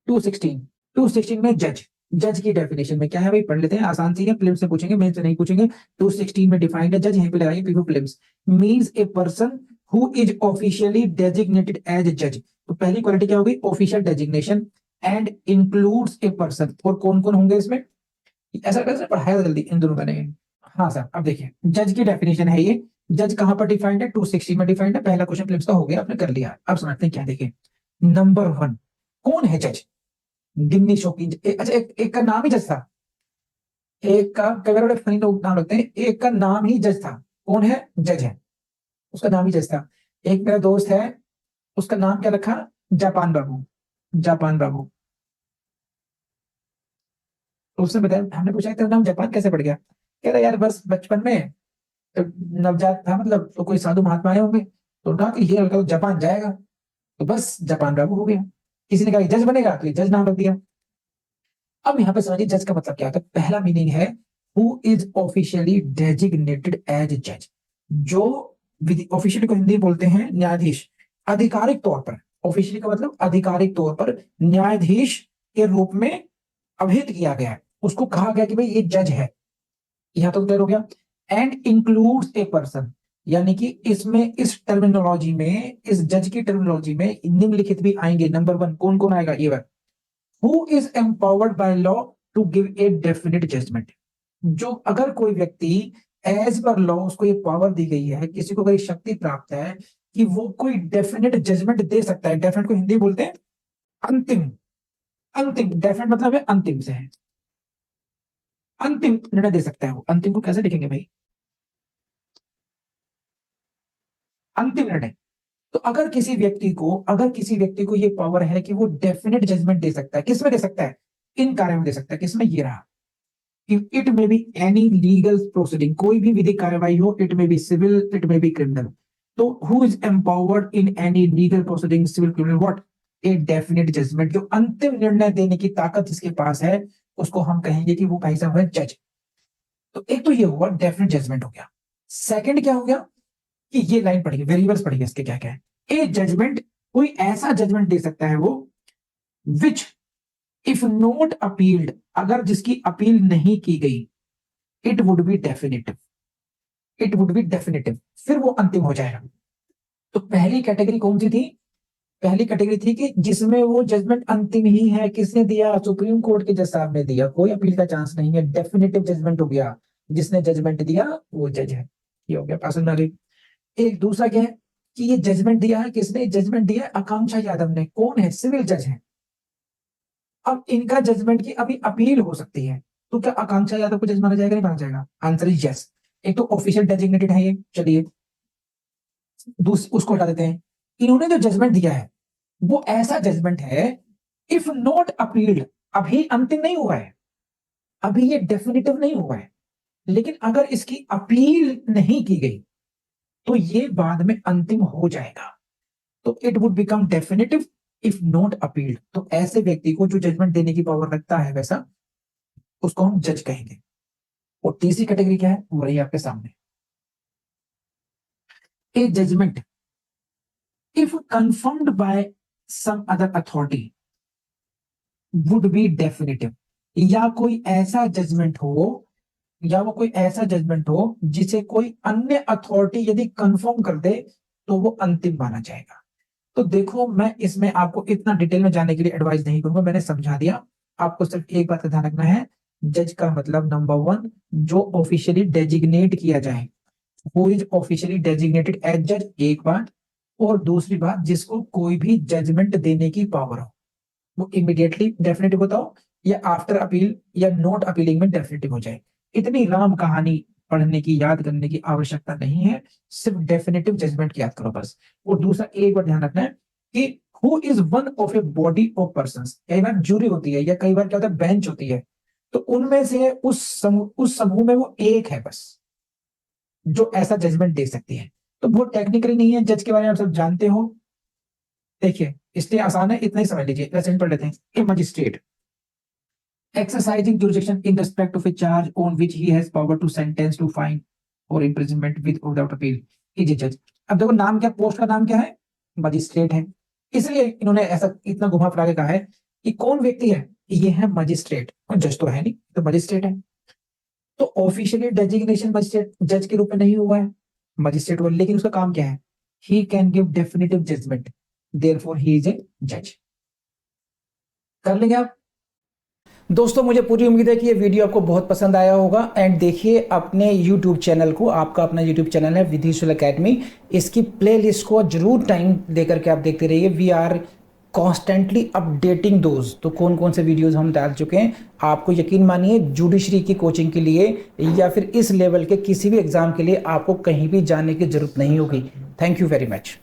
216 216 में जज, जज की डेफिनेशन में क्या है भाई, पढ़ लेते हैं, आसान सी है, प्रीलिम्स से पूछेंगे, मेंस से नहीं पूछेंगे। 216 में डिफाइंड है जज, यहीं पे लगाइए PP prelims, means a person who is officially designated as जज। तो पहली क्वालिटी क्या होगी, official designation, and includes a person, और कौन कौन होंगे इसमें, ऐसा कैसे पढ़ाया जल्दी इन दोनों का नहीं। हाँ सर, अब देखिए जज की डेफिनेशन है ये, जज कहां पर डिफाइंड है, 260 में डिफाइंड है, पहला क्वेश्चन प्रीलिम्स का हो गया, आपने कर लिया। अब समझते हैं क्या, देखिए नंबर 1 कौन है जज, गिन्नी शौकीन, अच्छा एक का नाम ही जज था, एक का, कई बार बड़े फनी लोग नाम रखते हैं, एक का नाम ही जज था, कौन है, जज है, उसका नाम ही जज था। एक मेरा दोस्त है, उसका नाम क्या रखा, जापान बाबू, जापान बाबू। तो उसने बताया, हमने पूछा तेरा नाम जापान कैसे पड़ गया, कह रहा यार बस बचपन में तो नवजात था, मतलब तो कोई साधु महात्मा आए होंगे, तो उन्होंने कहा कि ये लड़का तो जापान जाएगा, तो बस जापान बाबू हो गया। किसी ने कहा जज बनेगा, तो ये जज नाम रख दिया। अब यहाँ पे समझिए जज का मतलब क्या होता है, पहला मीनिंग है who is officially designated as जज, जो ऑफिशियली को हिंदी में बोलते हैं न्यायाधीश, आधिकारिक तौर पर, ऑफिशियली का मतलब आधिकारिक तौर पर न्यायाधीश के रूप में अभिहित किया गया है, उसको कहा गया कि भाई ये जज है। यहां तो क्लियर हो गया। एंड इंक्लूड्स ए पर्सन, यानी कि इसमें इस टर्मिनोलॉजी में, इस जज की टर्मिनोलॉजी में निम्नलिखित भी आएंगे। नंबर 1 कौन कौन आएगा, ये who is empowered by law to give a definite judgement, जो अगर कोई व्यक्ति एज पर लॉ उसको ये पावर दी गई है, किसी को अगर शक्ति प्राप्त है कि वो कोई डेफिनेट जजमेंट दे सकता है, डेफिनेट को हिंदी में बोलते हैं अंतिम, अंतिम डेफिनेट मतलब है अंतिम से है, अंतिम निर्णय दे सकता है वो। अंतिम को कैसे लिखेंगे भाई, अंतिम निर्णय। तो अगर किसी व्यक्ति को, अगर किसी व्यक्ति को ये पावर है कि वो डेफिनेट जजमेंट दे सकता है, किसमें दे सकता है, इन कार्य में दे सकता है, किसमें, ये रहा, it may be any legal proceeding, कोई भी विधिक कार्यवाही हो, it may be civil, it may be criminal. तो who is empowered in any legal proceeding, civil, criminal, what, a definite judgement, जो अंतिम निर्णय देने की ताकत जिसके पास है, उसको हम कहेंगे कि वो भाई साहब है जज। तो एक तो ये हुआ डेफिनेट जजमेंट हो गया। सेकंड क्या हो गया कि ये लाइन पढ़िए, वेरिएबल्स पढ़िए इसके क्या क्या है। ए जजमेंट, कोई ऐसा जजमेंट दे सकता है वो, विच इफ नॉट अपील्ड, अगर जिसकी अपील नहीं की गई, it would be definitive, it would be definitive, फिर वो अंतिम हो जाएगा। तो पहली कैटेगरी कौन सी थी, पहली कैटेगरी थी कि जिसमें वो जजमेंट अंतिम ही है, किसने दिया, सुप्रीम कोर्ट के जज साहब ने दिया, कोई अपील का चांस नहीं है, डेफिनेटिव जजमेंट हो गया, जिसने जजमेंट दिया वो जज है, ये हो गया पासन। एक दूसरा क्या है कि ये जजमेंट दिया है, किसने जजमेंट दिया है, आकांक्षा यादव ने, कौन है, सिविल जज है। अब इनका जजमेंट की अभी अपील हो सकती है, तो क्या आकांक्षा यादव को जज माना जाएगा, नहीं माना जाएगा, आंसर इज यस। एक तो ऑफिशियल डेजिग्नेटेड है ये, चलिए उसको हटा देते हैं। इन्होंने जो जजमेंट दिया है वो ऐसा जजमेंट है, इफ नॉट अपील्ड, अभी अंतिम नहीं हुआ है, अभी ये डेफिनेटिव नहीं हुआ है, लेकिन अगर इसकी अपील नहीं की गई तो ये बाद में अंतिम हो जाएगा, तो it would become definitive if not appealed. तो ऐसे व्यक्ति को जो जजमेंट देने की पावर रखता है वैसा, उसको हम जज कहेंगे। और तीसरी कैटेगरी क्या है, वो रही आपके सामने, a judgement if confirmed by some other authority would be definitive, या कोई ऐसा जजमेंट हो, या वो कोई ऐसा जजमेंट हो जिसे कोई अन्य अथॉरिटी यदि कंफर्म कर दे तो वो अंतिम माना जाएगा। तो देखो मैं इसमें आपको इतना डिटेल में जाने के लिए एडवाइस नहीं करूंगा, मैंने समझा दिया। आपको सिर्फ एक बात का ध्यान रखना है, जज का मतलब नंबर 1 जो ऑफिशियली डेजिग्नेट किया जाए, who is officially designated as जज, एक बात। और दूसरी बात, जिसको कोई भी जजमेंट देने की पावर हो, वो इमीडिएटली डेफिनेटिव होता हो, या आफ्टर अपील या नॉट अपीलिंग में डेफिनेटिव हो जाए। इतनी राम कहानी पढ़ने की, याद करने की आवश्यकता नहीं है, सिर्फ डेफिनेटिव जजमेंट याद करो बस। और दूसरा एक बार ध्यान रखना है कि who is one of a body of persons, कई बार जूरी होती है या कई बार क्या होता है बेंच होती है, तो उनमें से उस समूह में वो एक है बस जो ऐसा जजमेंट दे सकती है। तो बहुत टेक्निकली नहीं है, जज के बारे में आप सब जानते हो। देखिए इसलिए आसान है, इतना ही समझ लीजिए। लेसन पढ़ लेते हैं। ए magistrate exercising jurisdiction in respect of a charge on which he has power to sentence to fine or imprisonment with or without appeal is a judge। अब देखो नाम क्या, पोस्ट का नाम क्या है, मजिस्ट्रेट है, इसलिए इन्होंने ऐसा इतना घुमा फिरा के कहा है ये कौन व्यक्ति है? ये है मजिस्ट्रेट, और जज तो है नहीं, तो मजिस्ट्रेट है। तो ऑफिशियली डेजिग्नेशन मजिस्ट्रेट जज के रूप में नहीं हुआ है, मजिस्ट्रेट हुआ, लेकिन उसका काम क्या है? He can give definitive judgment, therefore he is a जज। कर लेंगे आप? दोस्तों मुझे पूरी उम्मीद है कि ये वीडियो आपको बहुत पसंद आया होगा। एंड देखिए अपने YouTube चैनल को, आपका अपना YouTube चैनल है विधिशूल एकेडमी, इसकी प्लेलिस्ट को जरूर टाइम देकर के आप देखते रहिए। We are constantly updating those. तो कौन कौन से वीडियोस हम डाल चुके हैं, आपको यकीन मानिए जुडिशरी की कोचिंग के लिए या फिर इस लेवल के किसी भी एग्जाम के लिए आपको कहीं भी जाने की जरूरत नहीं होगी। Thank you very much.